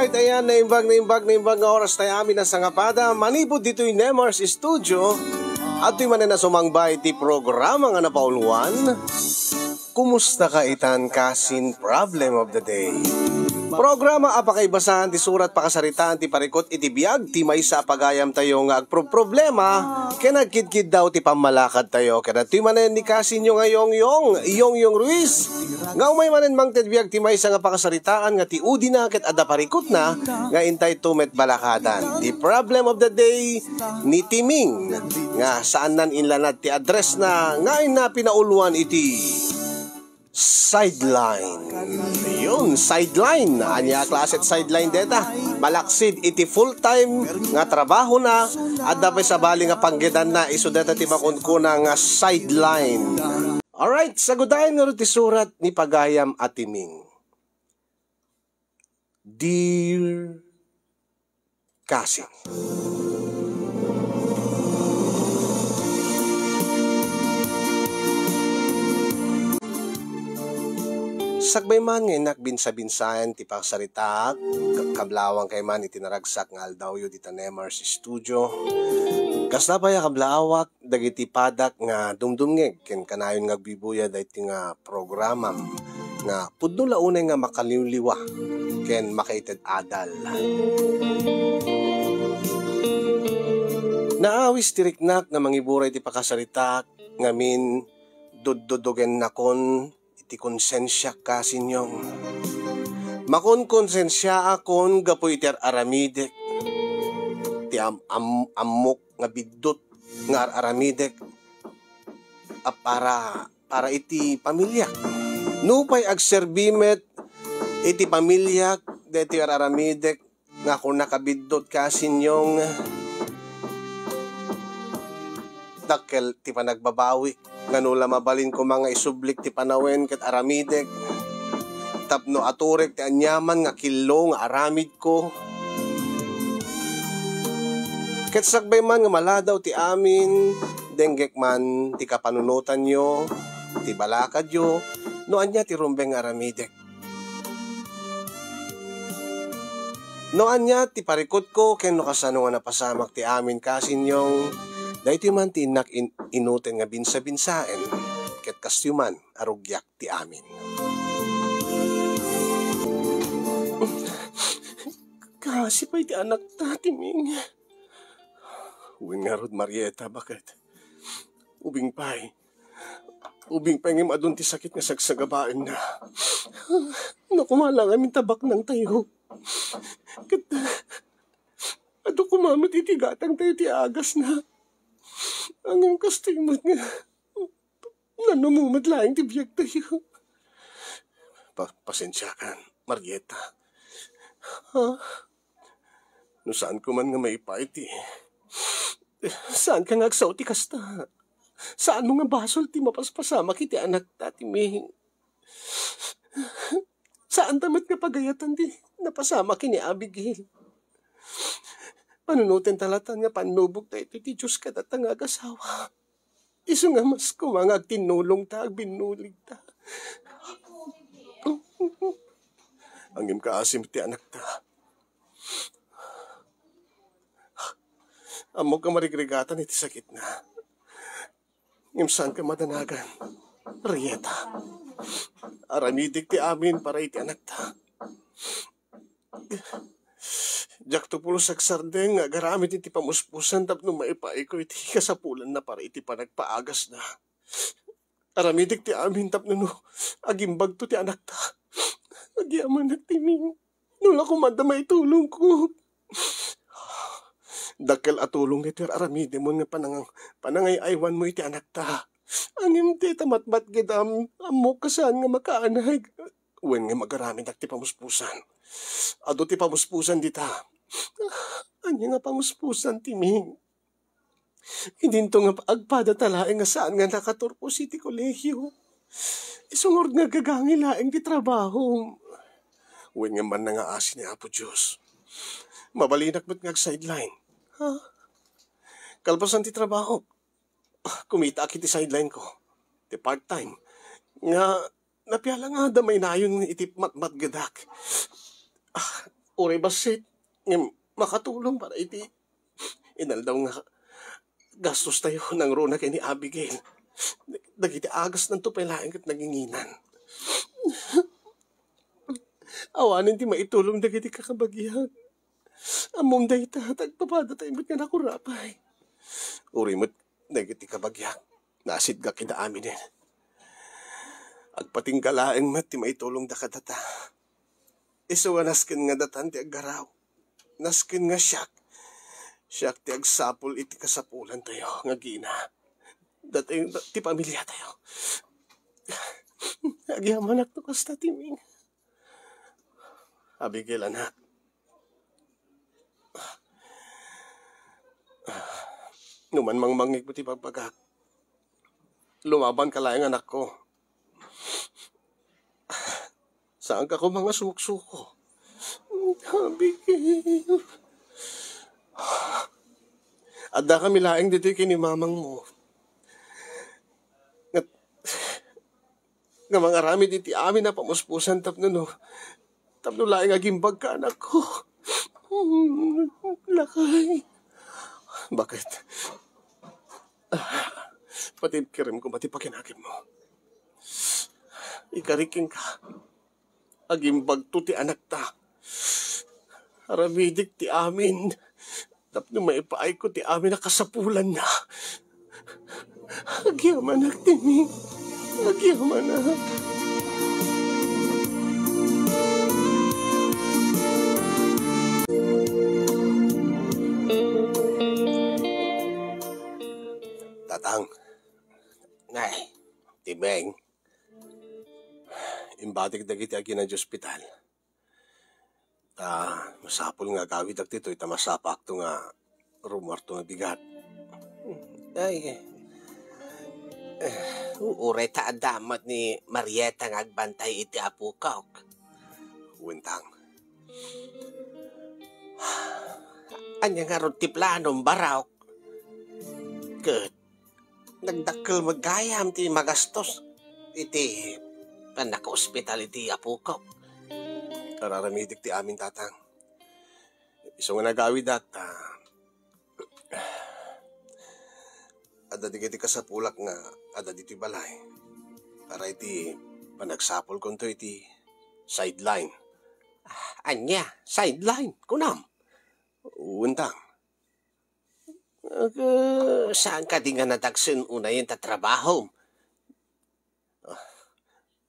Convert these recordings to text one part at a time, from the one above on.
Alright, ayan, naimbag nga oras tayo amin na sangapada. Manipod dito'y Nemars Studio. At tuy man na sumangbay ti programa nga napauluan. Kumusta ka itan kasin problem of the day? Programa apakaibasan ti surat pakasaritaan ti parikot iti biyag ti may sa pagayam tayo nga agproblema kaya nagkidkid daw ti pamalakad tayo kaya tuy manen ni kasin nyo nga yung Ruiz nga umay manen mang biyag ti may sa nga pakasaritaan nga ti udi na ket ada parikot na nga intay tumet balakadan. The problem of the day ni Timing nga saan nan inlanad ti address na nga ina pinauluan iti sideline. Yun, sideline. Anya klaset sideline deta. Malaksid iti full-time nga trabaho na at dapat sa bali nga panggedan na iso deta ti makunkuna nga sideline. Alright, sagudahin nga ti surat ni Pagayam at Timing. Dear Kasing, sagbay man nga inak binsa-binsayan ti pagsaritak, kablawang kay man itinaragsak nga aldawyo di Nemars Studio. Kasna pa ya kablawak, dagiti padak nga dumdumngeg, ken kanayon nga bibuya dayti nga programam, nga pudno launay nga makaliwliwa, ken makaited adal. Naawis tiriknak nga mangiburay ti pakasaritak, ngamin duddudugen nakon, ti konsensya kasinyong. Makon konsensya akon gapoy iti aramidek. Ti amok nga biddot nga aramidek. Para iti pamilya. Nupay agserbimet iti pamilya deti aramidek nga kung nakabiddot kasinyong. Dakkel ti panagbabawi. Nganula mabalin ko mga isublik ti panawen ket aramidek. Tapno aturek ti anyaman nga kilo nga aramid ko. Ket sagbay man nga maladaw ti amin, denggek man ti kapanunutan nyo, ti balakad yo, no anya ti rumbeng aramidek. No anya ti parikot ko ken no kasano nga napasamak ti amin kasinyong. Dahiti man ti inak inuten nga binsa-binsaen, ket kastyuman arugyak ti amin. Kasi pa iti anak ta, Timing. Uwing nga rod, Marieta, bakit? Ubing pa'y nga madun ti sakit nga sagsagabain na. Nakumala nga tabak ng tayo. Ket, ado kumamat iti gatang tayo ti agas na. Ang kastimot nga, nanumumat laing tibiyag tayo. Pasensya ka, Marieta. Ha? No saan ko man nga maipait saan ka nga agsaw ti kasta? Saan mo nga basol ti mapaspasama kiti anak tati Ming? Saan tamat nga pagayatan ti napasama kini Abigail? Panunutin talatan nga panubog tayo ti Diyos ka datang agasawa. Iso nga mas kumangag tinulong ta, binulig ta. Angim ka asim ti anak ta. Amog ka marigrigatan iti sakit na. Ngim saan ka madanagan? Rieta. Aramidik ti amin para iti anak ta. Jak to pulo sagsardeng nga garamit iti pamuspusan tapno maipaay ko iti kasapulan na para iti panagpaagas na. Aramidik ti amin tapno no agimbag to ti anak ta. Agyaman na Timing. Nula ko madamay tulong ko. Dakkel atulong nito aramide mo nga panangay aywan mo iti anak ta. Angim ti tamatbat gidam amok kasaan nga makaanay. Wen nga magaramit ak ti pamuspusan. Ado ti pamuspusan dita. Anya nga pamuspusan, Timing. Hindi to nga agpada talaeng nga saan nga nakaturpo si ti kolehyo. Isungord nga gagangi laeng ti trabaho. Wen nga man nga asin ni Apo Diyos. Mabalinak ba't nga sideline? Ha? Kalpasan ti trabaho. Kumita akit ti sideline ko. Ti part-time. Nga, napyala nga damay na yun iti matmatgadak. Uri basit, makatulong para iti. Inaldaw nga gastos tayo ng runa kay ni Abigail. Dagiti agas ng tupelaing at naginginan. Awanin ti maitulong dagiti kakabagyan. Amom day ta, tagpapada tayo mo't nga nakurapay. Uri mo't dagiti kabagyan. Nasid ga kina amin din. Agpating kalaeng mat ti maitulong da kadata. Isuwa naskin nga datan ti aggaraw. Naskin nga siyak. Siyak ti agsapul iti kasapulan tayo nga gina. Datay ti pamilya tayo. Agyamanak to kasta timing. Abigail, anak. Numan mang mangig mo ti pagpagak. Lumaban ka lang anak ko. Saan ka ko mga sumuksuko? Abigail. Adda kami laing dito kinimamang mo. Nga mga rami diti amin na pamuspusan tapno no. Tapno laing agimbag ka anak ko. Lakay. Bakit? Pati kirim ko pati pakinagim mo. Ikariking ka. Agimbag to ti anak ta. Aramidik ti amin. Tapno maipaay ko ti amin na kasapulan na. Agyaman ak timi. Agyaman ak. Tatang. Nay, tibeng. Imbatik dagiti agi na di ospital. Masapul nga gawid ak dito, masapak to nga rumor to nga bigat. Ay, uray ta adamat ni Marieta nga agbantay iti apukaw. Uwintang. Anya nga ron ti planom baraw. Ket, nagdakkel magayam ti magastos iti panaka-ospital iti apukaw. Kararamidik ti amin tatang. Iso nga nagawid at ada di kiti kasapulak nga ada diti balay. Para iti panagsapol ko to iti sideline. Anya, sideline, kunam. Uwintang. Saan ka di nga nadagsin unay yung tatrabaho?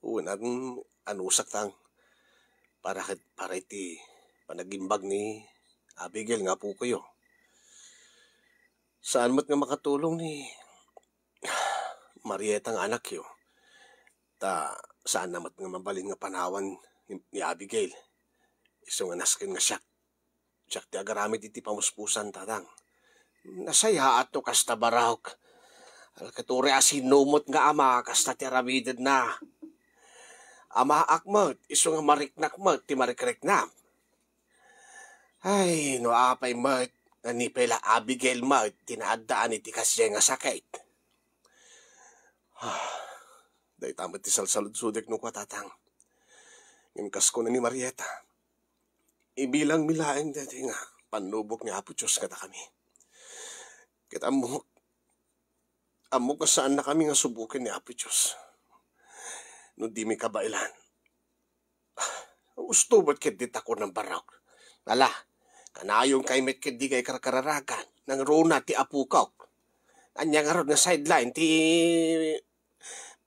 Uwan, anusak tang. Para iti panagimbag ni Abigail nga po kayo. Saan mo't nga makatulong ni Marieta nga anak yo. Saan namat nga mabalin nga panawan ni Abigail. Iso nga naskin nga siyak. Siyak ti agaramit iti pamuspusan tatang. Nasaya ato kasta barawk. Alkaturi asinumot nga ama kasta ti aramided na. Ama akmat, iso nga mariknak mat, ti marikreknam. Ay, no apay mat, ni pela Abigail mat, tinaadaan iti kasya nga sakit. Dahil tamat ti salsalud-sudek nung kwatatang. Ngimkas ko na ni Marieta. Ibilang milaeng dati nga, panubok ni Apo Diyos kada kami. Kit amok ka saan na kami nga subukin ni Apo Diyos. No di mi kabailan. Gusto ba't kit ako ng baraw? Ala, kanayong kay met kit di kay karkararakan ng runa ti apukaw. Anya nga ron nga sideline ti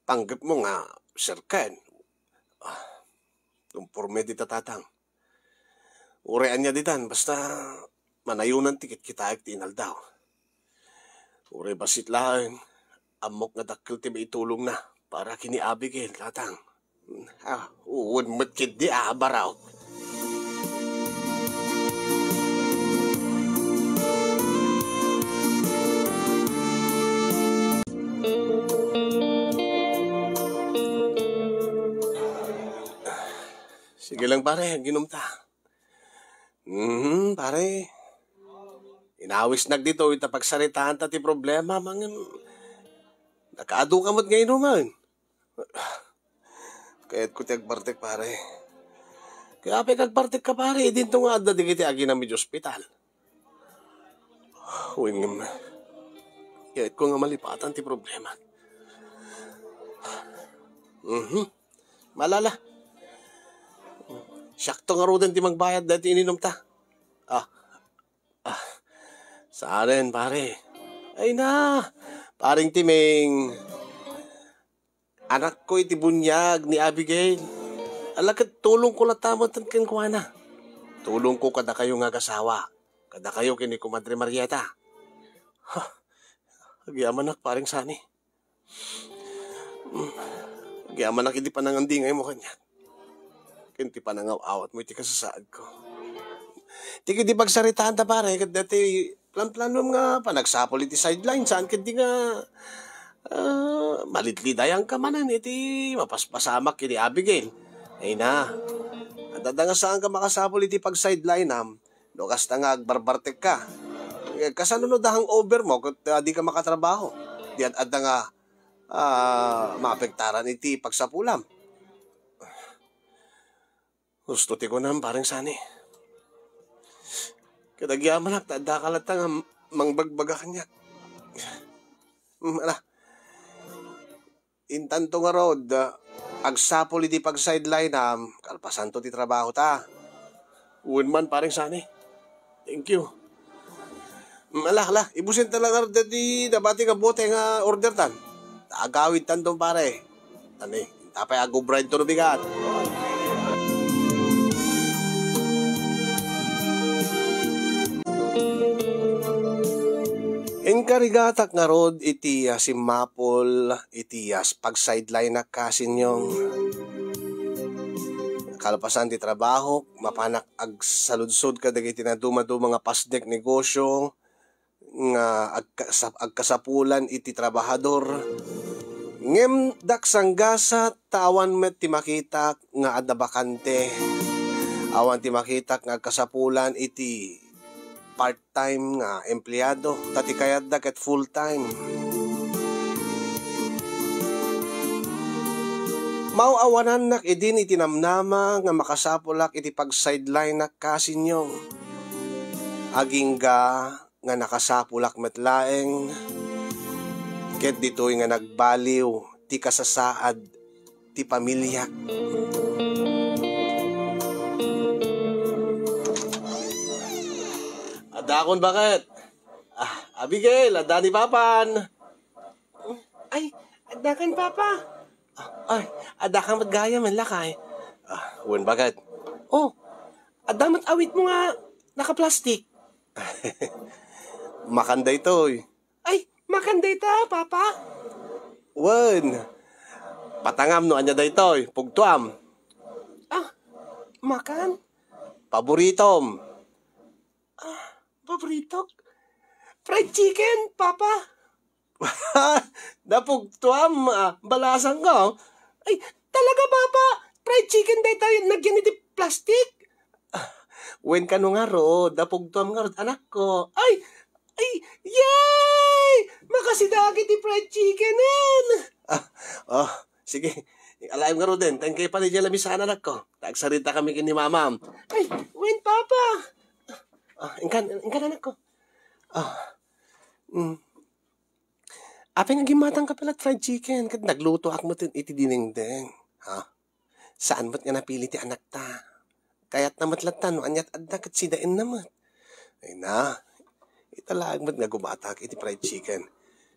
panggap mo nga sirken. Tumpurme di tatatang. Urean niya ditan, basta manayunan tikit kita ti inaldaw. Ure basit lang, amok nga dakil ti maitulong na. Para kini Abigail, tatang. Uwan matkid di baraw. Sige lang pare, ginumta. Pare. Inawis nagdito, itapagsaritaan ta ti problema, mga nakaado ka mo't ngayon naman. Kaya't ko tiyag bartek pare. Kaya apay kagpartik ka pare, dito nga adda di kiti agi na medyo ospital. Wingim. Kaya ko nga malipatan ti problema. Malala. Sakto nga rodan ti magbayad dati ininom ta. Sa akin, pare. Ay na, paring timing. Anak ko iti bunyag ni Abigail. Alagad, tulong ko latamot ang kinkwana. Tulong ko kada kayo nga kasawa. Kada kayo kini ko Madre Marieta. Agyaman paring sani. Agyaman hindi pa nangandingay mo kanya. Kinti pa nangaw-awat mo iti kasasaad ko. Tiki di pagsaritaan ta pare, kad dati plan-plano nga pa nagsapol iti sideline saan kad di nga malitlidayan ka manan iti mapaspasamak kini Abigail. Ay na, adada nga saan ka makasapol iti pag sideline no kasta nga agbarbartek ka. Kasanunod hang over mo kat di ka makatrabaho. Di adda nga maapektaran iti pagsapulam. Gusto ti ko na parang sani. Kadagyaman na, tada ka lata nga mangbagbaga kanya. Intanto nga rod, agsapol iti pag sideline kalpasan to ti trabaho ta. Uwan man parang sani. Thank you. Ibusin talaga dati nabati ka bote nga order tan. Agawid tan doon pare. Tani, tapay agubride to bigat. Enkarigatak nga rod iti si Mapol iti pag sideline na kasinyong kalpasan ti trabaho mapanak agsaludsod ka dagiti na dumadu mga pasdek negosyo nga agkasapulan iti trabahador ngem daksang gasa tawan met ti makita nga adda bakante awan ti makita nga agkasapulan iti part-time nga empleyado tati kayat da ket full-time. Mauawanan nak idin itinamnama nga makasapulak iti pag sideline nak kasinyong. Aging nga nakasapulak metlaeng ket ditoy nga nagbaliw ti kasasaad ti pamilya. Adakon bakit? Abigail, ada ni Papan. Ay, adakan papa. Ay, adakan maggaya man lakay. Uwan bakit? Oh, adamat awit mo nga nakaplastik. Makanda ito eh. Ay, makanday ta, papa. Uwan. Patangam no anya da ito eh. Pugtuam. Makan? Paboritom. Paborito? Fried chicken, papa. Napugtuam, balasan ko. Ay, talaga, papa. Fried chicken day tayo nagyan iti plastic. Wen ka no nga ro, napugtuam nga ro, anak ko. Ay, yay! Makasidagi ti fried chickenin. Sige. Alayim nga ro din. Thank you pa ni Jella Misan, anak ko. Tagsarita kami kini mama. Ay, wen, papa. Ingkan anak ko. Apay nga gimatang ka pala fried chicken. Kat nagluto ak mo iti dinengdeng. Saan mo't nga napili ti anak ta? Kaya't namatlatan no anyat adda kat sidain namat. Ay na. Italaag mo't nga gumatak iti fried chicken.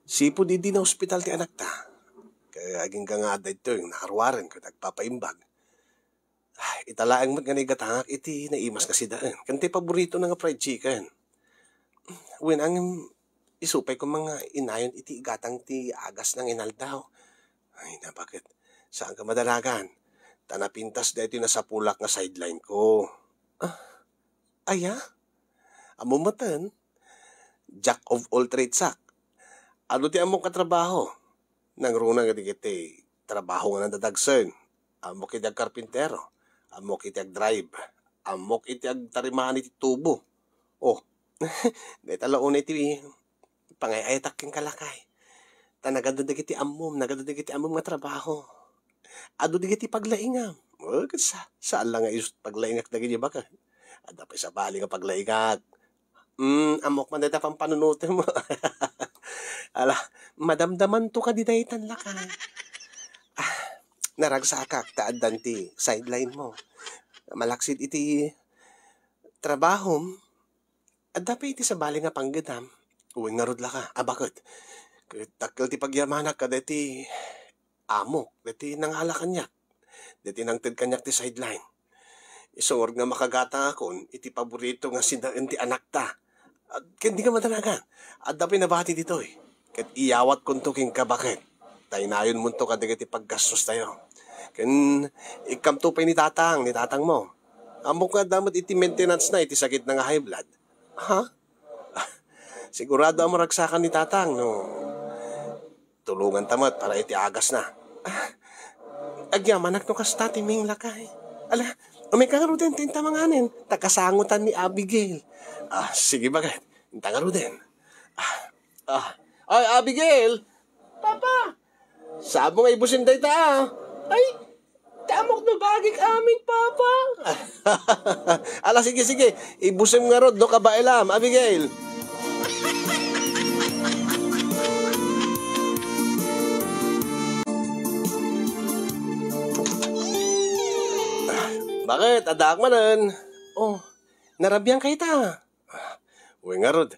Sipo di na hospital ti anak ta. Kaya aging ka nga adda ito yung nakarwaran ko nagpapaimbag. Italaang mo't nga nigatangak iti naimas kasi daan. Kanti paborito na nga fried chicken. When ang isupay ko mga inayon iti igatang ti agas ng inaldaw. Ay na bakit? Saan ka madalagan? Tanapintas da iti nasapulak nga sideline ko. Aya? Amumatan? Jack of all trades sak. Ano ti among katrabaho? Nang runa nga iti trabaho nga nadadagsen. Amok iti karpintero. Amok iti drive. Amok iti tarimahan iti tubo. Dahil talaon iti pangayatak yung kalakay. Nagado iti amom nga trabaho. Ado iti paglaingam. Saan lang nga isut paglaingak na ganyan baka. Ada pa sa bali nga paglaingak. Amok man data pang panunutin mo. Ala, madamdaman to ka di dahitan laka. Naragsakak taadan ti sideline mo. Malaksid iti trabahom. At dapat iti sa bali nga panggadam. Uwing narudla ka. Bakit? Takil ti pagyamanak ka dati amok. Dati nanghala kanyak. Dati nang tid kanyak ti sideline. Isungor nga makagata akon, iti paborito nga sindaen ti anak ta. At hindi ka madalagan. At dapat nabati dito eh. Kat iyawat kun to king kabakit. Tainayon mo to kadig iti paggastos tayo. Ken ikamto pa ni tatang mo. Amok nga damat iti maintenance na iti sakit nga high blood. Ha? Sigurado ang maragsakan ni tatang, no? Tulungan tamat para iti agas na. Agyaman no kasta timing lakay. Ala, umay kangaruden tinta manganin. Takasangutan ni Abigail. Sige bakit? Tangaruden. Ay, Abigail! Papa, Sabo nga ibusin day ta. ay, tamok na bagik amin, Papa. Ala, sige. Ibusin nga rod, no kabailam, Abigail. Bakit? Adak manan. Oh, narabyan kay ta. Uy nga rod.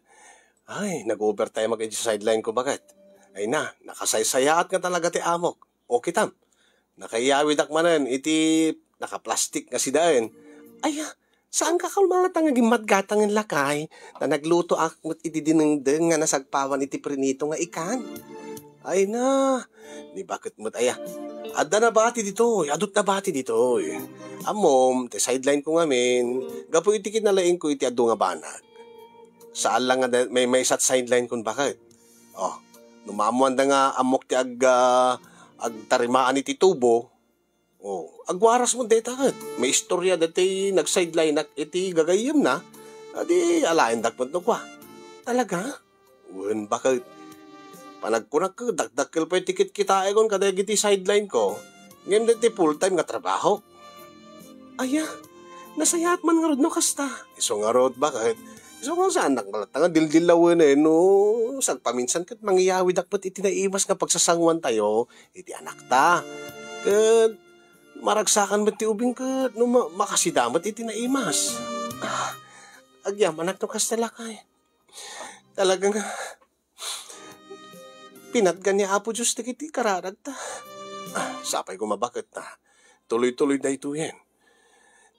Ay, nag-overtime mag sideline ko bakit? Ay na, nakasaysayaat nga talaga ti amok. O kitam. Nakayawid akmanan, iti nakaplastik nga sidain. Ay, saan ka kalmalatang nga gimatgatang ng lakay na nagluto akmat iti dinengdeng nga nasagpawan iti prinito nga ikan? Ay na, ni bakit mo't aya? Adda na bati dito, adot na bati dito. Amom, te sideline ko ngamin, gapo iti kinalaing ko iti adu nga banag. Saan lang nga may sat sideline kung bakit? Oh, numamuan da nga amok ti agtarimaan iti tubo. Oh, agwaras mo deta kat. May istorya dati nag-sideline iti gagayim na. Adi alain dakpot no kwa. Talaga? Wen bakit? Panagkunak ko, dagdakil pa yung tikit kita kon kada iti sideline ko. Ngayon dati full-time nga trabaho. Aya, nasayat man nga rod no kasta. Iso nga rod, bakit? Iso nga saan nakmalatanga, dildilawan no. Sagpaminsan kat mangyayawid akpat iti naimas nga pagsasangwan tayo, iti anak ta. Kat, maragsakan ba't ti ubing kat, no makasidamat iti naimas. Agyaman no kasta lakay. Talagang, pinatgan niya Apo Diyos na kiti kararag ta. Sapay ko mabakit na. Tuloy-tuloy na ito yan.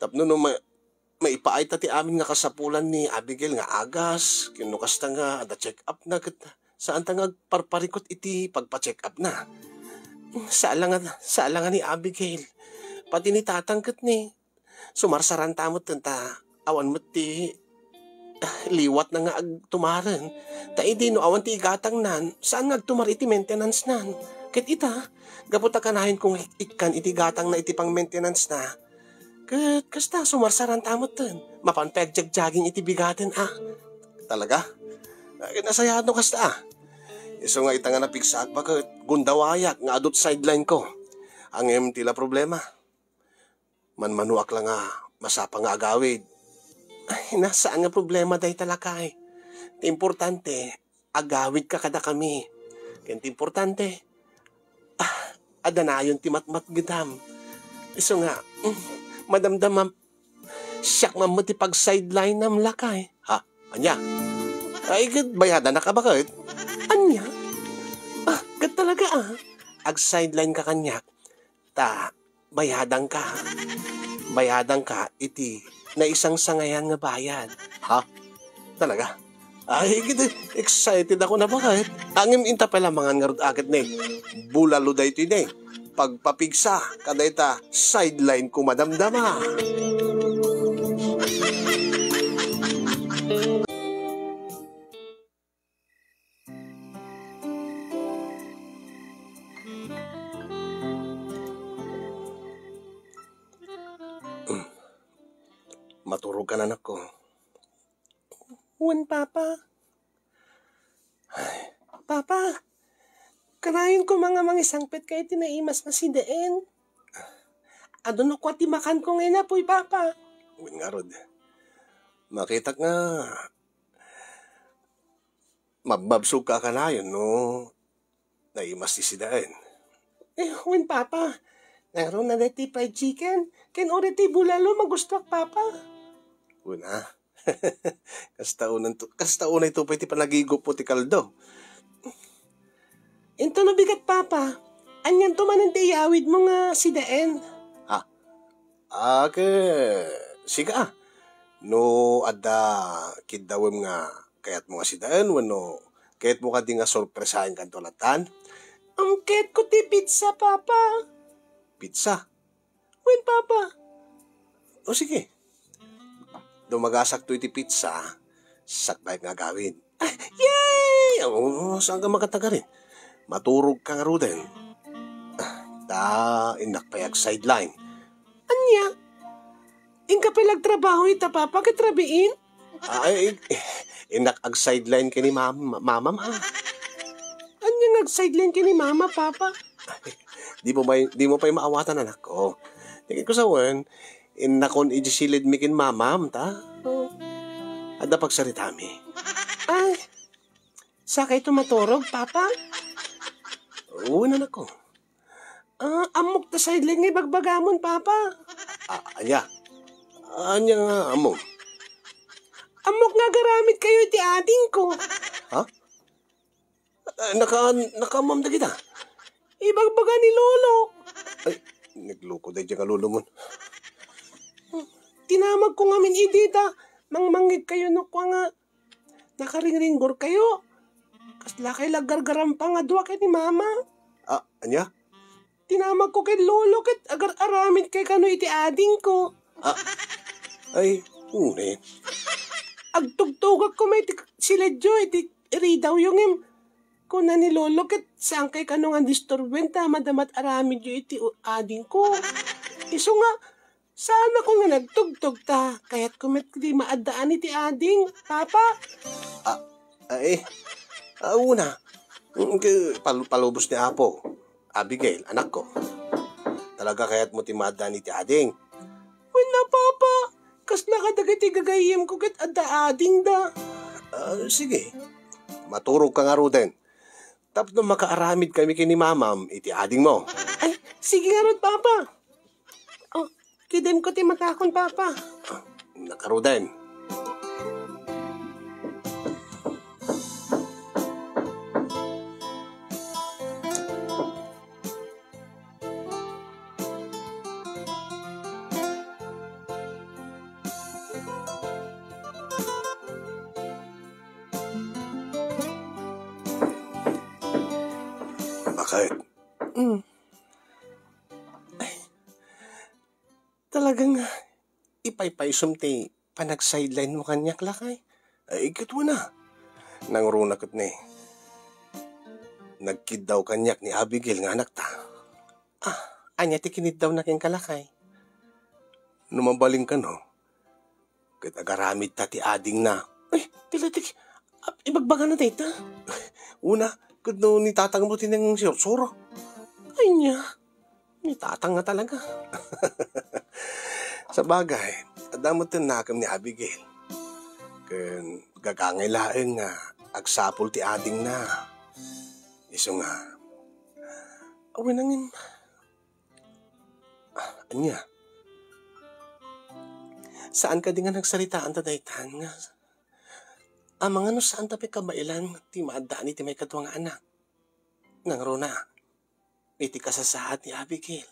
Tapno no maipaay ta ti amin nga kasapulan ni Abigail nga agas. Kinukas ta nga ada check up na kat. Saan ta nga parparikot iti pagpa-check up na. Saalangan ni Abigail. Pati ni tatangkat ni. Sumarsaran tamot ta. Awan mo ti liwat na nga agtumaran. Ta idi no awan ti igatang nan, saan nga agtumar iti maintenance nan? Ket ita, gaputa kanahin kung ikan iti gatang na iti pang maintenance na. Ket kasta sumarsaran tamot ten. Mapanpegjagjaging iti bigaten Talaga? Nasayado kasta Iso nga ita nga napigsak bakit gundawayak nga adot sideline ko. Ang tila problema. Manmanuak lang nga masapa nga agawid. Ay, nasaan nga problema dahi talakay. Importante, agawid ka kada kami. Kaya importante, adanayon ti matmat gidam. Iso nga, madamdam siyak mamati pag sideline nam lakay. Ha? Anya? Ay, bayada na ka bakit? Anya? Gad talaga Ag sideline ka kanyak. Bayadang ka. Bayadang ka, iti na isang sangayan nga bayad. Ha? Talaga? Ay, excited ako na bakit? Angim inta pala mga ngarod agad ni. Bulalo da ito ni. Pagpapigsa, kadayta, sideline ko madamdama. Maturog ka na anak ko. Uwan, Papa. Papa, kanayon ko mga mangisangpit kayo tinaimas masidain. Adun ko ti makan ko ngayon na po'y papa. Uwin nga rod. Makita nga, mabsog ka kanayon, no? Naimas ti sidain. Win papa. Naroon na ti fried chicken. Ken ori ti bulalo magustwak papa. Una. Kasta unay to pa ti panagigop po ti kaldo. Into no bigat papa. Anyan to manan ti iawid mo nga sidaen. Siga. No, adda kidawem nga kayat mo nga sidaen, wano, kayat mo ka di nga sorpresahin kanto latan. Ang ket ko ti pizza papa. Pizza. Win papa. O sige. Dumagasak to iti pizza, sakbay nga gawin. Yay! Saan ka makataga rin? Maturog ka nga ruden. Inakpayag sideline. Anya? Inka pilagtrabaho ita papa katrabiin? Inakag sideline ka ni mama ma. Anya nag-sideline kini mama papa? Di mo pa maawatan anak ko. Tingin ko sa wan, inakon ijisilid mikin mamam ta. Ada pagsarita mi. Ay, sakay tumaturog papa? Oo na ko. Amok ta sideline nga bagbagamon papa. Anya nga amo. Amok nga garamit kayo ti ating ko. Ha? Nakamam na kita. Ibagbaga ni lolo. Ay, nagloko dahi dyan ka lolo mo. Tinamag ko nga min idita. Mangmangig kayo no ko nga. Nakaringringgor kayo. Kasla kay lagargaram pa nga duwa kay ni mama. Anya? Tinamag ko kay lolo ket agar-aramit kay kano iti ading ko. Ay, unin. Agtugtugak ko may sila jo iti iridaw yung kung na ni lolo ket saan kay kano nga disturbenta madamat aramid jo iti ading ko. Iso nga, saan ako nga nagtugtog ta kaya't kumet di maadaan iti ading, papa. Una. Palubos ni Apo. Abigail, anak ko. Talaga kaya't mo timadaan iti ading. Wala, papa. Kasla ka dagiti gagayim ko ket adda ading da. Sige. Maturog ka nga ruden. Tapos nung makaaramid kami kini mamam, iti ading mo. Ay, sige nga ron, papa. Kidem ko ti matakon, papa. Nakaruden. Bakit? Ay, talagang Ipaypaysum ti panag-sideline mo kanyak lakay. Ay, ikit mo na. Nang runakot ni. Nagkid daw kanyak ni Abigail nga anak ta. anya ti kinid daw na king kalakay. Numabaling ka no. Kat agaramid ta ti ading na. Ay, tilatik. Ibagbaga na tayo ta. Una, kud no ni tatang mo tinang siro. Ay niya. Ni tatang nga talaga. Sa bagay, adamot nakam ni Abigail. Ken gagangay laeng nga agsapol ti ading na. Iso nga. Awen nangin. Anya? Saan ka di nga nagsaritaan ta daytan nga? Amang ano saan tapi kabailan ti maadaan iti may katwang anak. Nang rona. Iti kasasaad ni Abigail.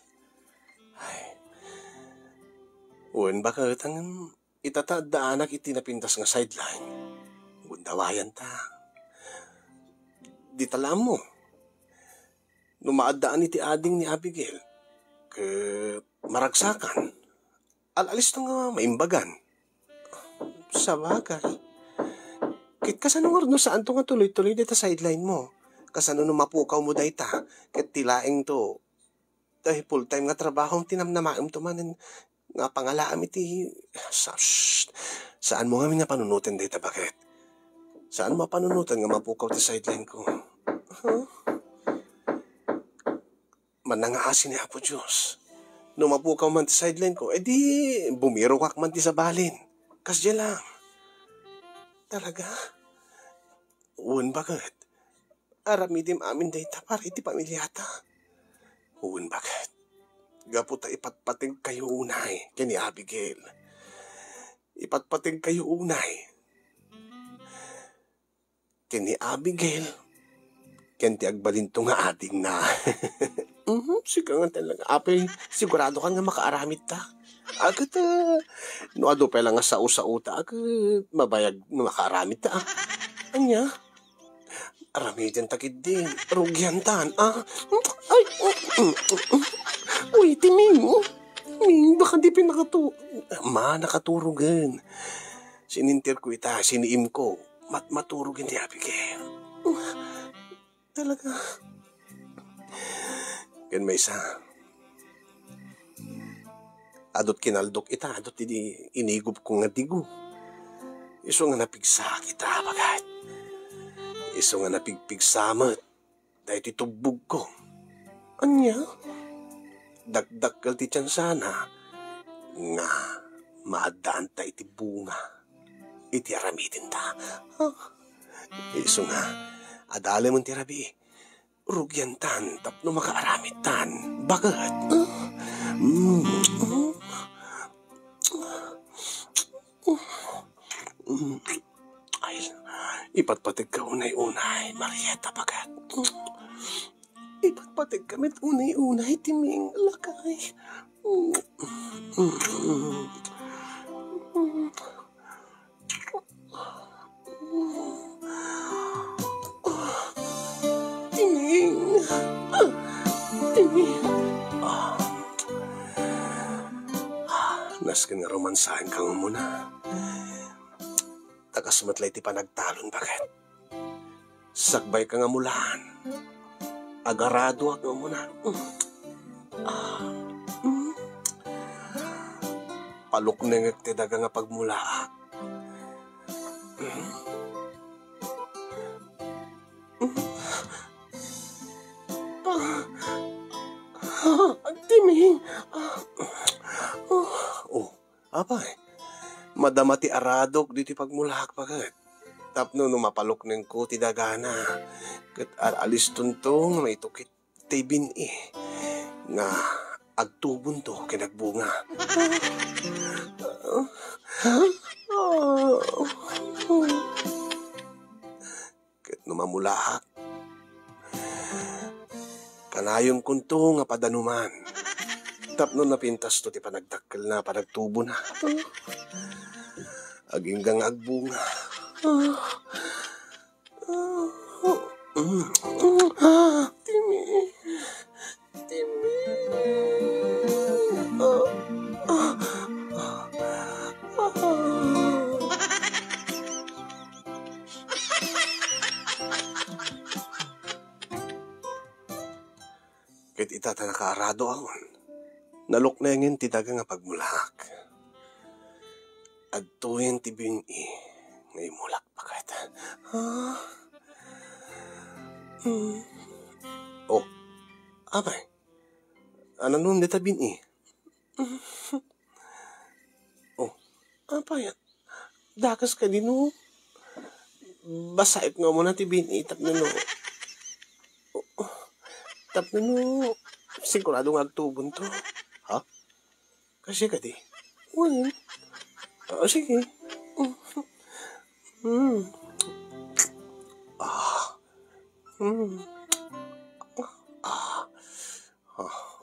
Ay. Uwan baka tangan itatadaanak iti napintas nga sideline. Gundawayan ta. Di talam mo. Numaadaan iti ading ni Abigail. Ke maragsakan. Alalis na nga maimbagan. Sa bagay. Kit kasano nga no saan to nga tuloy-tuloy dita sideline mo. Kasano no mapukaw mo dayta. Kit tilaing to. Dahil full-time nga trabaho tinamnamaim to manin. Nga pangalaam iti. Saan mo nga panunutin dayta bakit? Saan mo panunutin nga mapukaw ti sideline ko? Manangaasin ni Apo Diyos. Numapukaw man ti sideline ko, edi bumiro kak man ti sa balin. Kasya lang. Talaga? Uwan bakit? Aramidim amin day tapar iti pamilyata. Uwan bakit? Gaputa ipatpating kayo unay, kani Abigail. Ipatpating kayo unay. Kani Abigail, kenti agbalinto nga ating na. Siga nga talaga. Apay, sigurado ka nga makaaramid ta. Agad, no ado pa lang nga sa usa-uta, agad, mabayag nga makaaramid ta. Anya? Aramidin takid din. Rugyan tan, Ay, uy, Timing. Timing, baka di nakaturugan. Sinintir ko ita, siniim ko. Maturugin di Abigail. Talaga. Yan may isa. Adot kinaldok ita, adot inigup ko nga digo. Iso nga napigsa kita, bagat. Iso nga napigpigsamat. Dahil titubog ko. Anya? Dagdagkal ti tiyan sana. Nga, maadaan ta iti bunga. Iti aramidin ta. Iso nga, adale mo ti rabi. Rugyan tan, tapno makaaramid tan. Bagat? Ay, ipatpatig ka unay-unay, Marieta, bagat. Ipatpatig kamit unay-unay, Timing, lakay. Timing. Timing. Naskin nga romansahin ka nga muna. Takasumatlay ti panagtalon, bakit? Sakbay ka nga mulahan. Agarado ako muna. Palok na nga ti daga nga pagmulaak. Timing. Apay. Madama ti aradok di ti pagmulak pagat. Tapno mapalok ng ko ti dagana. Kat alis tuntong may tukit ti bini. Nga agtubon to kinagbunga. Kat mamulahak. Kanayon kunto nga padanuman. Tapno napintas to ti panagdakkel na panagtubo na. Aging gang agbunga. Timi. Timi. Ket itata nakaarado akon. Nalok na yung tidaga nga pagmulak. At tuwin ti bini, ngay mulak pa kata. Oh, abay. Ano nun dita bini? Oh, abay. Dakas ka din no. Basait nga muna ti bini, tap na no. Tap na no. Sigurado nga agtubon to. Ha? Kasi ka di? Well, sige.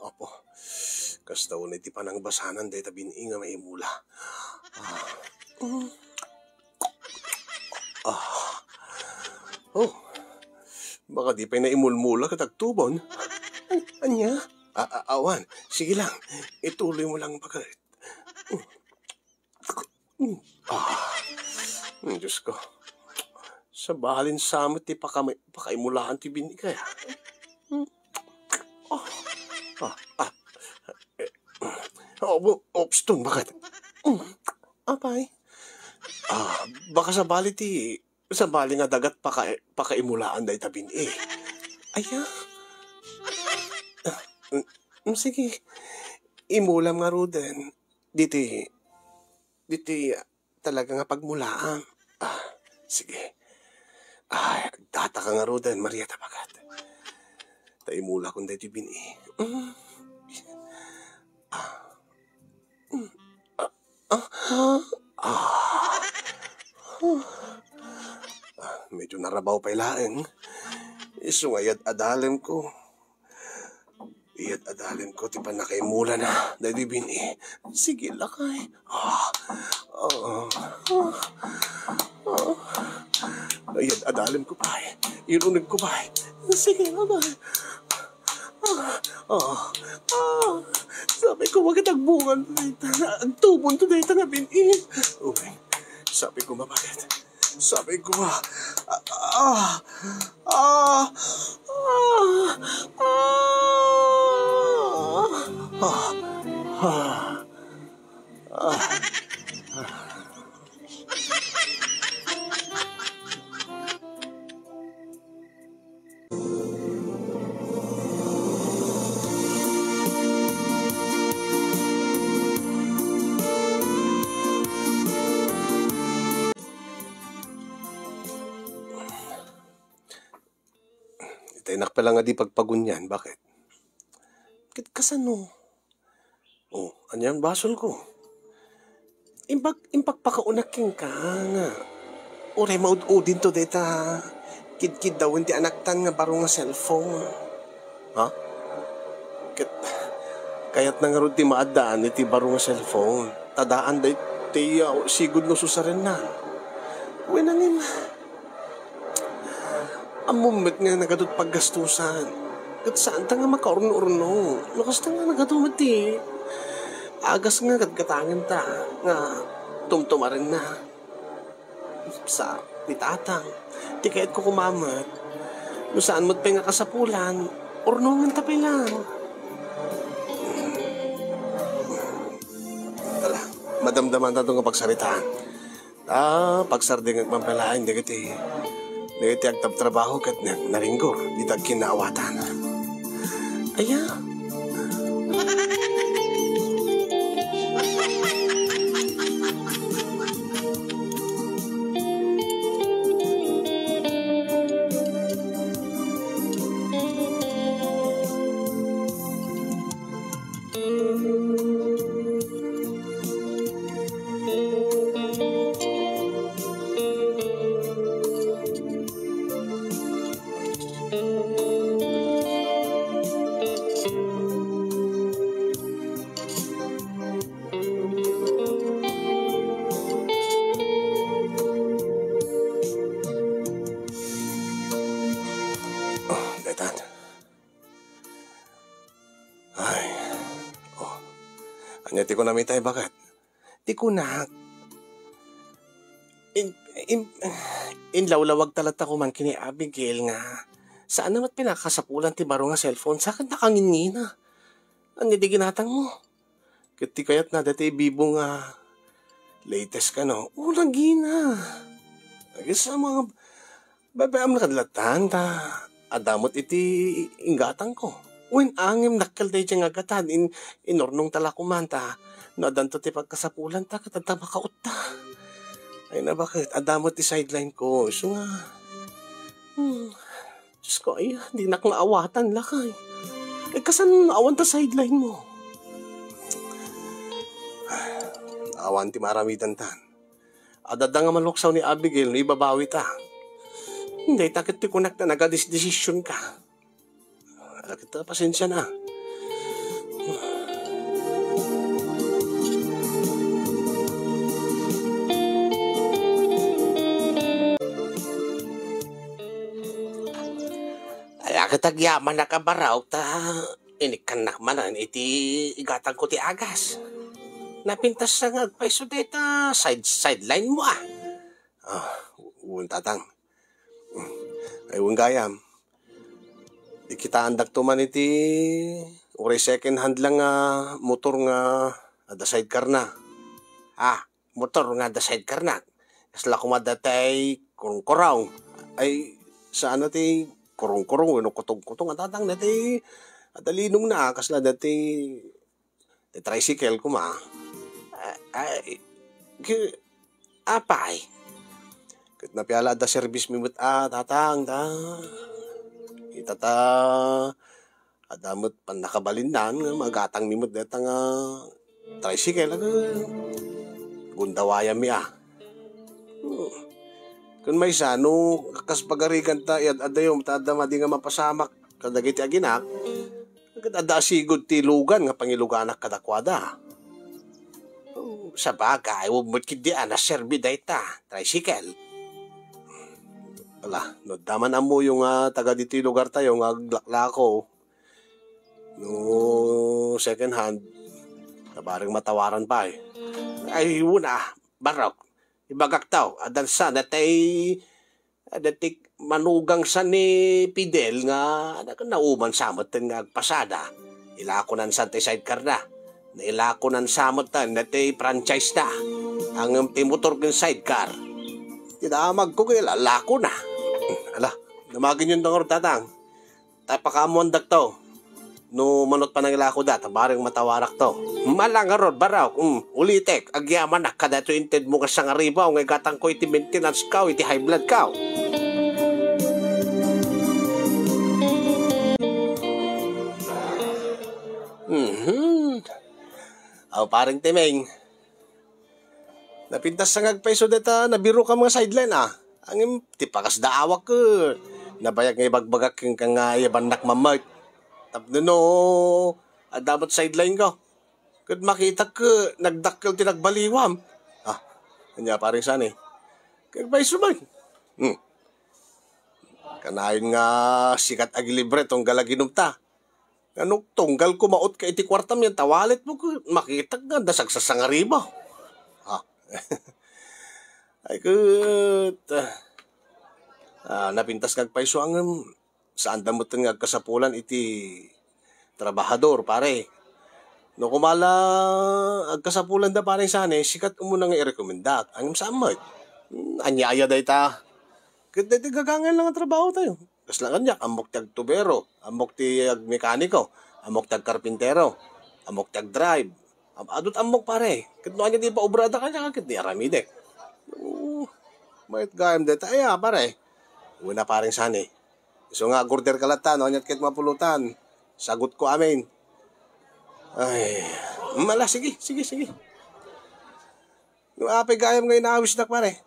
Apo. Kasta unay ti panang basanan day tabini nga may mula. Oh. Baka di pa na imulmula katagtubon. Anya? Awan, sige lang. Ituloy mo lang bagay. Diyos ko. Sa bahalin samot, pakaimulaan ti bini kaya. Opstone, bakit? Apay. Baka sa bali nga dagat pakaimulaan dahi ta bini eh. Aya. Sige. imulam nga ruden. Diti talaga nga pagmulaan. Sige. Ay, tataka nga ruden, Maria tapagat. Taimula kung dito bini. Medyo narabaw pa ilaeng. Isungayad adalem ko. Iyad adalem ko, ti pa nakaimula na. Dito bini. Sige lakay. Iyad adalem ko pa. Irunig ko pa. Sige lakay. Sabi ko, wag tagbungan dito. Ang tubon to dito na bini. Okay. Sabi ko, mabakit. Sabi ko, Itainak pa lang nga di pagpagunyan. Bakit? Bakit kasano? Anyan basol ko. Imbag pakaunaking ka nga. Uray maud-udin to deta. Kid-kid daw hindi anaktan nga baro nga cellphone. Ha? Kaya't nga rin ti maadaan iti baro nga cellphone. Tadaan day tiya sigud no susaren na. Uy nangin. Amumit nga nagadot paggastusan. Kat saan ta nga makaurno-urno. Lakas ta nga nagadumad ti. Agas nga katangin ta. Nga tumtuma rin na. Sa nitatang. Ti kahit ko kumamat. No saan mo't pa nga kasapulan. Urnungan ta pa lang. Tala, madamdaman ta itong pagsaritaan. Pagsarding at mampalain. Dagiti agtab trabaho kat naringgor. Di tag kinaawatan. Aya. Anya ti ko namitay bakit? Ti ko na. Lawlawag talata ko man kini Abigail nga. Saan namat pinakasapulan ti baro nga cellphone? Saan nakangin na? Anya di ginatang mo? Kiti kayat na dati bibo nga latest ka no? Ulang gina. Sa mga babayam na kadlatan ta. Adamot iti ingatang ko. Uwin angim nakal day diyang agatan inornong talakumanta. No adanto ti pagkasapulan ta katanta makaut ta. Ay na bakit? Adamot ti sideline ko. So nga. Diyos ko ay di na kong awatan lakay. Kasan awan ta sideline mo? Awan ti maramitan tan. Adada nga maluksaw ni Abigail no ibabawi ta. Hindi takit ti kunak na nagadis-desisyon ka. Kita pasensya na. Ay, katagyaman na kabaraw ta. Inikanak manan iti igatang ko ti agas. Napintas sa nga paiso deta sideline mo uwan tatang. Ay, uwan gayam. Kita andak to man iti uray second hand lang motor nga ada sidecar na. Motor nga ada sidecar na. Kasla kumadatay kurong-kurong. Ay saan nati kurong-kurong. Kutong-kutong at atang nati adalinong na. Kasla dati Ti tricycle ko ma. Ay, apay. Kat napiala da service mi tatang da. Itata adamot pan nakabalindan nga magatang mi mut datang tricycle gundawaya mi Kun may sano kakas pagarikan ta adayom ta adama di nga mapasamak kadagiti aginak kat ada sigud ti lugan nga pangiluganak kadakwada. Sa bagay umot kidi ana serbi dayta tricycle. Wala, no daman amo yung taga dito yung lugar tayo, nga aglako. No, second hand, nabarang matawaran pa eh. Ay, una, barok, ibagak tao, adansa, datay manugang sa ni Fidel nga, nauman samot nga agpasada. Ilakonan sa sidecar na. Nailakonan samot tan, datay franchise na. Ang timotor ng sidecar. Tinamag ko kaya lalako na. Ala, namagin yun ng tatang. Tayo pakamuandak to. No manot pa nang ilako da, tabarang matawarak to. Malang arod, baraw. Ulitek, agyaman na kada to inted mo ka sang aribaw. Ngay gatang ko iti maintenance kao, iti high blood kao. Aw, parang timeng. Napintas sa ngagpaiso data, nabiro ka mga sideline Ang tipakas daawak ko. Nabayag nga ibagbagak yung kang yabanak mamay. Tapno no, dapat sideline ko. Kad makita ko, nagdakkel tinagbaliwam. Kanya paring sani. Kagpaiso man. Kanayon nga sikat agilibre tong galaginom ta. Ano tunggal ko maot ka iti kwartam yan, tawalit mo ko. Makita nga, dasagsasangariba. Ay kut. Napintas kagpaiso ang saan damutan nga kasapulan iti trabahador pare. No kumala agkasapulan da pare sane sikat umuna nga i-recommenda. Ang samot. Anyaya day ta. Kada ti gagangan lang ang trabaho tayo. Kas lang kanyak amok tag tubero, amok ti mekaniko, amok tag karpintero, amok tag drive. Adot amok pare. Katno anya di pa obrada kanya kakit di aramide. Mayat gayam deta. Ay pare. Una paring sani. So nga gurder kalatan. Anyat kit mapulutan. Sagot ko amin. Ay. Mala. Sige. Yung apay gayam ngayon naawis na pare.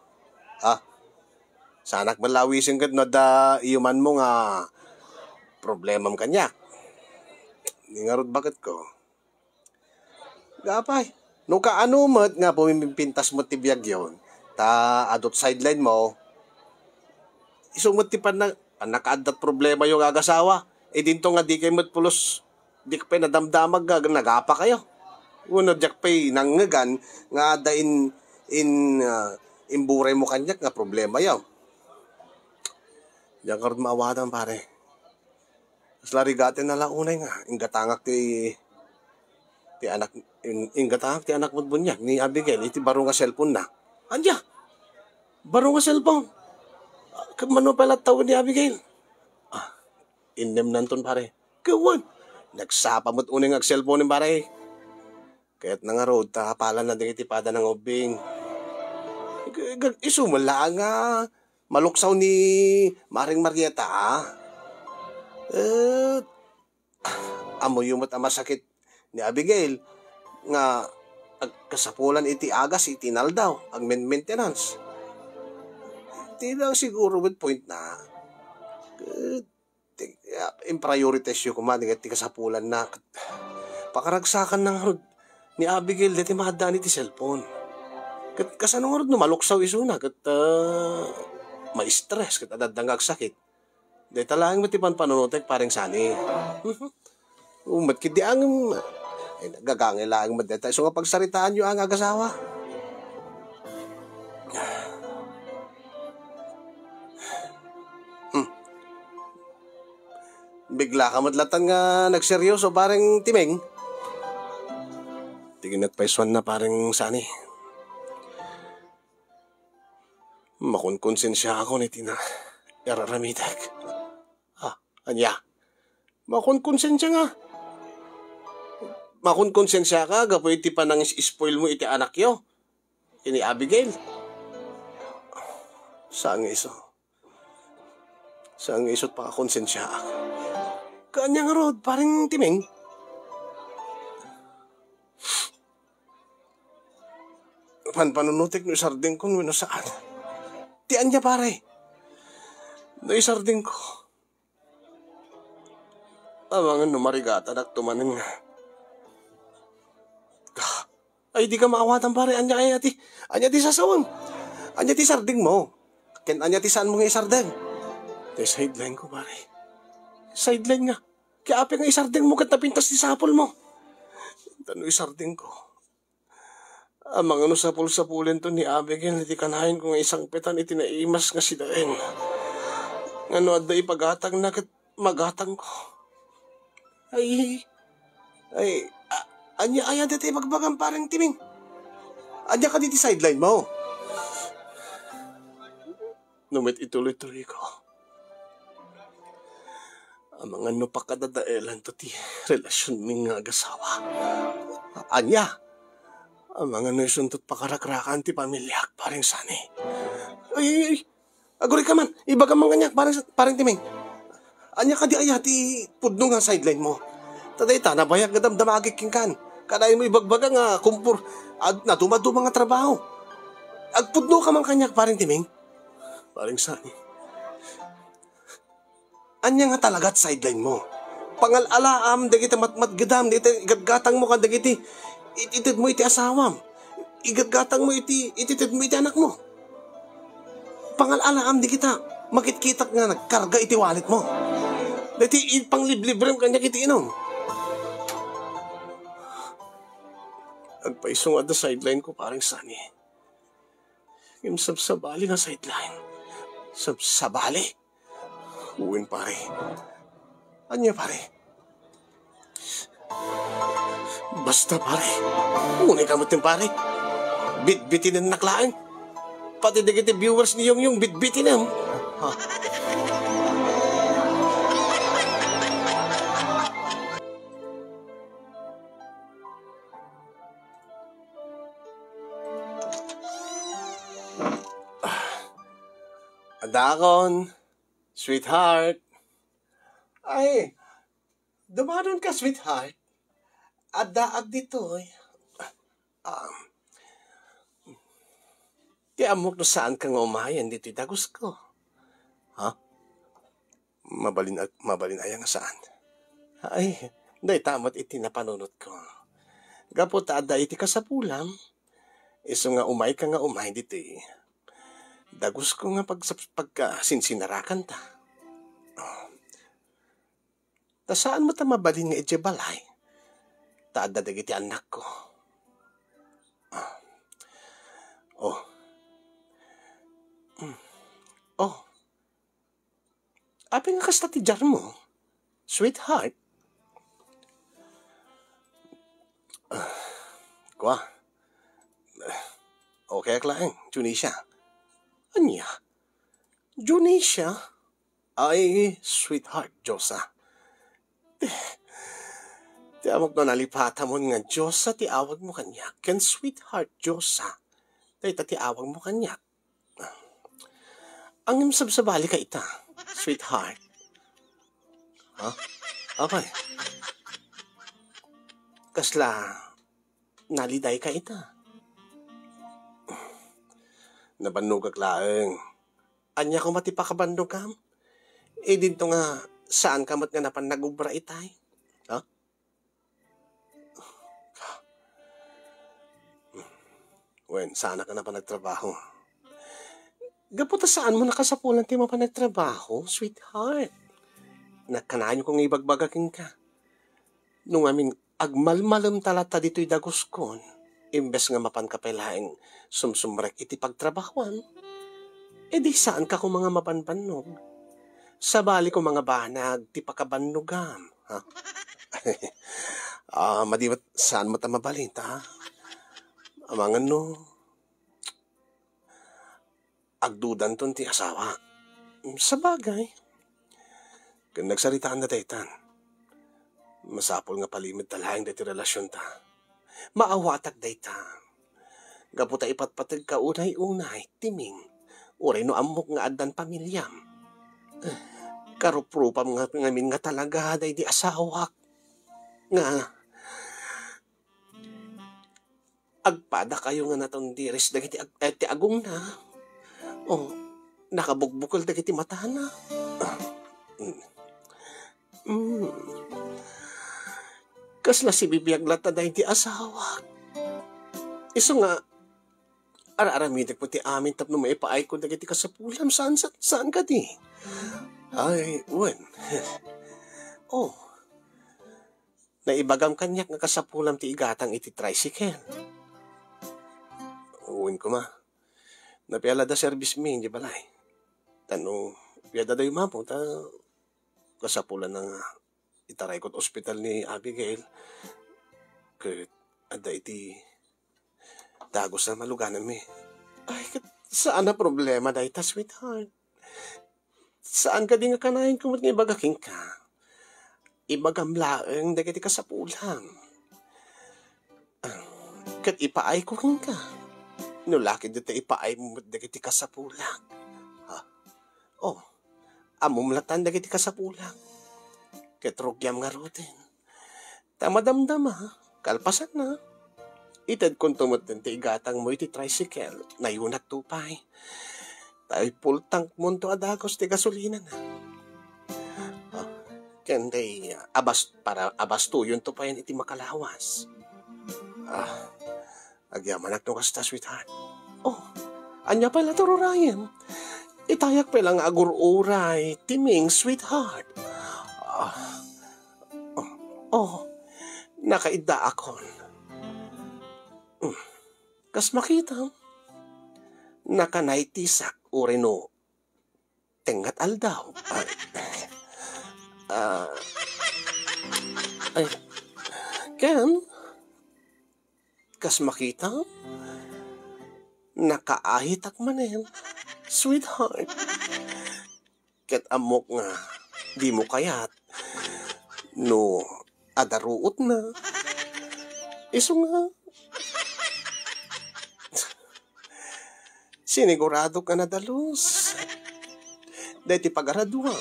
Sanak malawisin kat no da iyuman mo nga problemam kanya. Ningarod bakit ko. Gapay. No kaano mat nga pumipintas mo tibiyag yon. Ta adot sideline mo. Isumot ti panakaadat problema yung agasawa. Dinto nga di kayo matpulos. Di ka pa nadamdamag nagapa kayo. Uno jak pa'y nangagan nga da imburay mo kanyak nga problema yaw. Diyan karod maawatan pare. Mas larigatin na launay nga. Ingatangak ti anak ingatangak ti anak mo bunyak ni Abigail. Iti baro nga cellphone na. Anja? Baro nga cellphone. Kamano pala tawag ni Abigail? Inem nanton pare. Kawan. Nagsapa mo't uning ang cellphone ni pare. Kaya't na nga road, tahapalan na din itipada ng ubing. Isumala nga. Maluksaw ni Maring Marieta, amoy yung masakit ni Abigail nga kasapulan iti agas itinal daw ang maintenance. Iti lang siguro with point na imprioritize yung kumanig at kasapulan na pakaragsakan ng ni Abigail dati mahadaan iti cellphone. Kasanong no maluksaw isuna kat ma-stress kat adadangag sakit. Dahil talagang matipan panunotek parang sani. Umat kiti ang nagagangin lang madeta. So nga pagsaritaan nyo ang agasawa. Bigla ka madlatan nga nagseryoso parang timeng. Tigin nagpaiswan na parang sani. Makunkonsensya ako ni Tina. Yararamitek. Anya. Makunkonsensya nga. makun konsensya ka, gapo iti pa nang spoil mo iti anak yo. Ini Abigail. Saan nga iso? Saan nga iso't pakakonsensya ka? Kanya nga rod, paring Timeng. Panunutik no isarding ko no saan. Tian niya pare. No isarding ko. Amangan no marigata nagtumanin nga. Ay di ka maawatan pare. Anya ti sasawang. Anya ti sarding mo. Ken anya ti saan mo nga isarding. Di sideline ko pare. Sideline nga. Kaya api nga isarding mo kat napintas ti sapol mo. Tano isarding ko. Amang ano sapul-sapulin to ni Abigail, hindi kanahin ko nga isang petan itinaimas nga si Daeng. Ano adda ipagatang na kat magatang ko. Anya dati magbagang parang Timing. Anya ka diti sideline mo. Numit ituloy-tuloy ko. Amang ano pa kadadaelan to ti relasyon ming nga agasawa. Anya. Ang mga nasuntot pakarakrakan ti pamilyak, parang sani. Ay, aguri ka man, iba ka man ganyak, parang Timeng. Anya ka di ayati, pudno nga sideline mo. Taday ta, nabayag nga damdamagik king Kanayin mo ibagbaga nga, kumpur, natumado mga trabaho. Agpudno ka man kanyak, parang Timeng. Parang sani. Anya nga talagat sideline mo. Pangal-alaam, dagiti matmatgadam, dagiti gadgatang mo ka, dagiti ititid mo iti asawam. Igatgatang mo ititid mo iti anak mo. Pangal-alaam di kita. Makitkitak nga nagkarga iti wallet mo. Dati pangliblibrem kanya kiti inom. Agpaisong at the sideline ko parang sani. Yung sabsabali na sideline. Sabsabali? Uwin pare. Anya pare? Basta pare, unay kamot yung pare. Bitbitin ang naklain. Pati digiti viewers ni yung bitbitin ang. Ha? Adakon, sweetheart. Ay, dumadon ka, sweetheart. Adaag dito eh. Di amok no saan ka nga umayan dito dagos ko. Ha? Mabalin ayang saan? Ay, day tamat iti napanunot ko. Gapot ada iti kasapulam. Iso nga umay ka nga umay dito eh. Dagos ko nga pagka sinsinarakan ta. Ta saan mo ta mabalin nga iti balay? Taada dagiti anak ko. Api nga kasta ti jar mo, sweetheart. Kwa? Okay aklaan, Junisha. Anya? Junisha? Ay, sweetheart, Diyosa. Ti awag no nalipata mo nga Diyosa, ti awag mo kanyak. Ken sweetheart, Diyosa. Dahil ti awag mo kanyak. Ang imsabsabali ka ita, sweetheart. Ha? Okay. Kasla, naliday ka ita. Nabanugag laeng. Anya ko matipakabandog kam? Dito nga, saan kamot nga napan nagubra itay? Ha? Wen, sana ka na pa nagtrabaho? Gaputa saan mo nakasapulan ti mo pa nagtrabaho, sweetheart? Nakanayo kong ibagbagaking ka. Nung agmalmalam talata dito'y dagos kon, imbes nga mapan kapelaing sumsumrek iti pagtrabahuan, di saan ka kung mga mapanpanog? Sa bali ko mga banag, ti pakabanugam, ha? Madibat saan mo ta mabalita, ha? Amangan no, agdudan ton ti asawa. Sa bagay, kung nagsaritaan na taytan, Masapol nga palimit talahing dati relasyon ta. Maawatak day ta. Gaputa ipatpatag ka unay-unay, timing. Uray no amok nga adan pamilyam. Karuprupam nga ngamin nga talaga day di asawak. Nga agpada kayo nga natong diris dagiti ti agong na. O nakabugbukol dagiti mata na. Kasla si bibiyag lata day ti asawa. Iso nga ara-aramidag po ti amin tapno maipaay ko dagiti kasapulam saan ka di? Ay, wen. Oh. Naibagam kanyak nga kasapulam ti igatang iti tricycle. Uwin ko ma. Napiala da service mi, hindi balay. Tanong, piyada da yung mapo, kasapulan ng itaray ko't ospital ni Abigail. Kaya ada iti dagos na maluganan mi. Ay, saan na problema da ita, sweetheart? Saan ka di nga kanahin kumot nga ibagaking ka? Ibagamlaeng dagiti kasapulan. Kat ipaay ko rin ka. Nulaki dito ipaay mo dagiti kasapulan. Oh, amumlatan dagiti kasapulan. Ketrugyam nga rutin. Tamadamdama, kalpasan na. Itad kung tumot din ti igatang mo iti tricycle, nayunat tupay. Tayo full tank mo to adagos ti gasolina na. Kanday, abasto yun to pa yan iti makalawas. Agyaman no kasta, sweetheart. Oh, anya pala to Ryan. Itayak pala nga agur-uray, timing, sweetheart. Nakaida akon. Kas makita, nakanaytisak urino, tengat aldaw. Ken, kas makita, nakaahitak manen, sweetheart. Ket amok nga, di mo kayat, no adaruot na. Iso nga, sinigurado ka na dalos. Dahiti pagaraduan.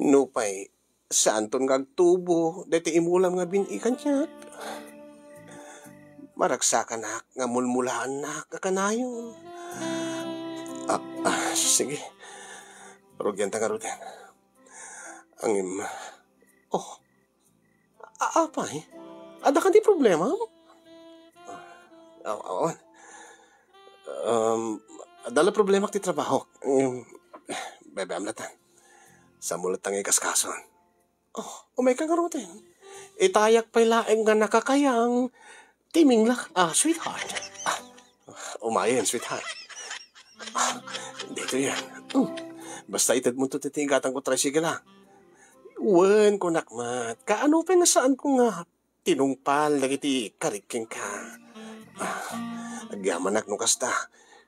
Nupay, saan ton ngagtubo, dahiti imulam nga binikan niya. Maragsakan na, nga mulmulaan na, kakanayon. Sige. Rugyan ta nga rutin. Angim. Apay? Ada ka di problema? Dala problema ti trabaho. Bebe amlatan. Sa mulat ang ikaskason. Umay kang karutin. Itayak pa'y laeng nga nakakayang timing lang. Sweetheart. Umayan, sweetheart. Dito yan. Basta itad mo ito titingkatan ko tricycle lang. Wen ko nakmat. Kaano pa nga saan ko nga tinungpal nagiti kariking ka. Agyamanak no kasta.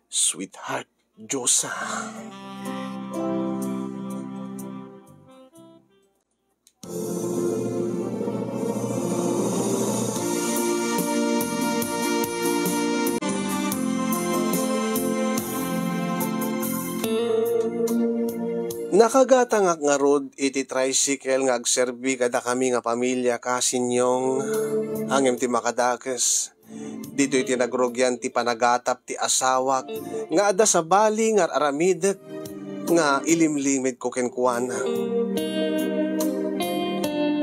Sweetheart, Diyosa. Nakagatangak nga rod iti tricycle nga agserbi kada kami nga pamilya kasinyong hangem ti makadakes. Dito iti nagrogyan ti panagatap ti asawak nga ada sa bali nga aramidet nga ilimlimid ko kenkuana.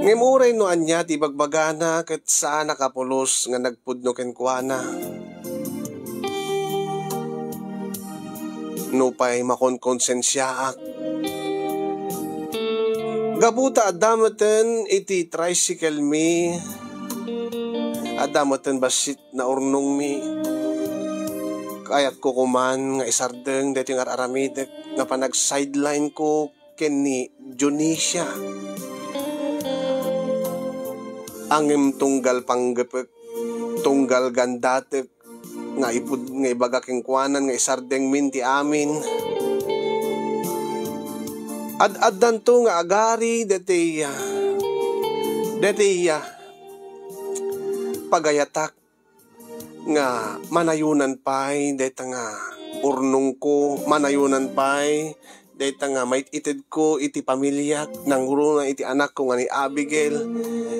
Ngemuray no anya ti bagbagana ket saan nakapulos nga nagpudno kenkuana. Nupay makonkonsensyaak. Gabuta adamaten iti tricycle mi. Adamaten basit na urnong mi. Kayat ko kuman nga isardeng deti nga aramidek nga panag-sideline ko ken ni Junisha. Angem tunggal panggepek, tunggal gandatek, nga ipud nga ibagaking kuanan nga isardeng min ti amin. Ad-addan to nga agari deti pagayatak nga manayunan pay deta nga urnong ko manayunan pay deta nga may itid ko iti pamilya nang na iti anak ko nga ni Abigail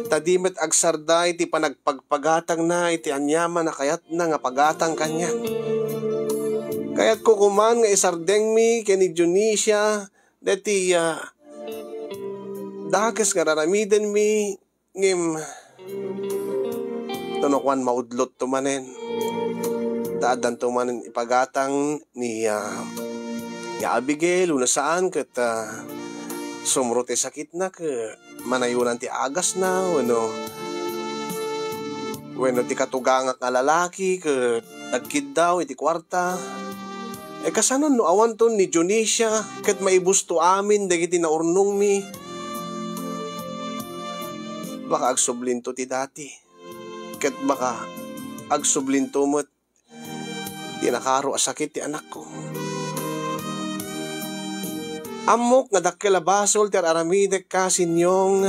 tadimet agsarda iti panagpagpagatang na iti anyaman na kayat na nga pagatang kanya kayat ko kuman nga isardeng mi kini Dionisia deti dakas nga raramiden mi ngim tunokwan maudlot tumanen daadan tumanen ipagatang ni Abigail una saan ket sumrot ti sakit na ke manayunan ti agas na wenno ti katugangak nga lalaki ket nagkid daw iti kwarta kasanon no awan ton ni Dionisia ket maibusto amin dagiti naurnong mi baka agsublinto ti dati ket baka agsublinto mo't tinakaro a sakit ti anak ko amok nga dakkel a basol ti aramidek kasinyong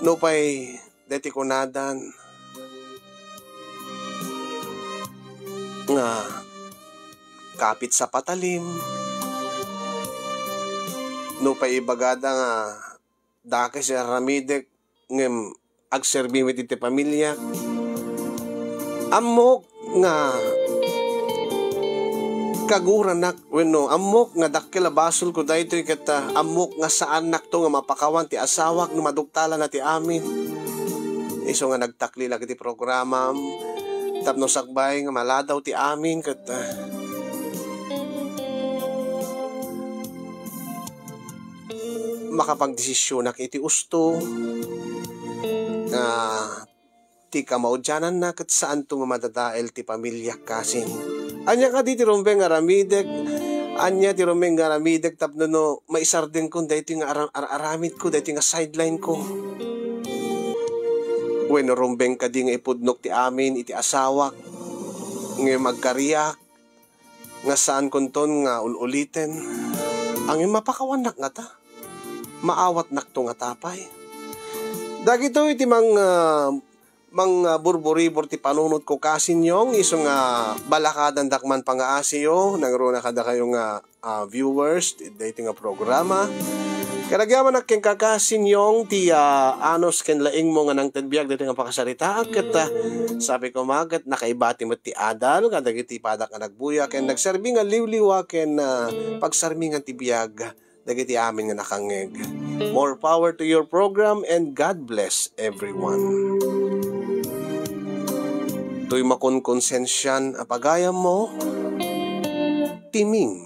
no pay deti kunadan nga kapit sa patalim no pay ibagada nga dakes si aramidek ngem agserbi met iti pamilya amok nga kaguranak wenno amok nga dakkel a basol ko daytoy ket amok nga saan nakto nga mapakawan ti asawak no maduktalan na ti amin iso nga nagtakli lagi ti programa tapno sakbay nga maladaw ti amin ket makapagdesisyonak iti usto ti kamaudyanan na ket saan to madadael ti pamilya kasin anya ka di ti rumbeng aramidek anya ti rumbeng aramidek tapno no maisardeng ko daytoy nga aramid ko daytoy nga sideline ko wenno rumbeng kadi nga ipudnok ti amin iti asawak nga magkariyak nga saan kunton nga ululiten ang mapakawanak nga ta maawat nakto nga tapay dagito iti mga burburibor ti panunot ko kasinyong iso nga balakadan dakman pangaasiyo nangruna kada kayo nga viewers dito nga programa karagyaman aking kakasinyong ti anos ken laing mo nga nang tadbiag dito nga pakasarita ket sabi ko magat nakaibati met ti adal kadagiti padak nga nagbuya ken nagserbi nga liwliwa ken pagsarmi nga ti biag dagiti amin nga nakangeg more power to your program and God bless everyone. To'y makonkonsensyan apagayam mo, timing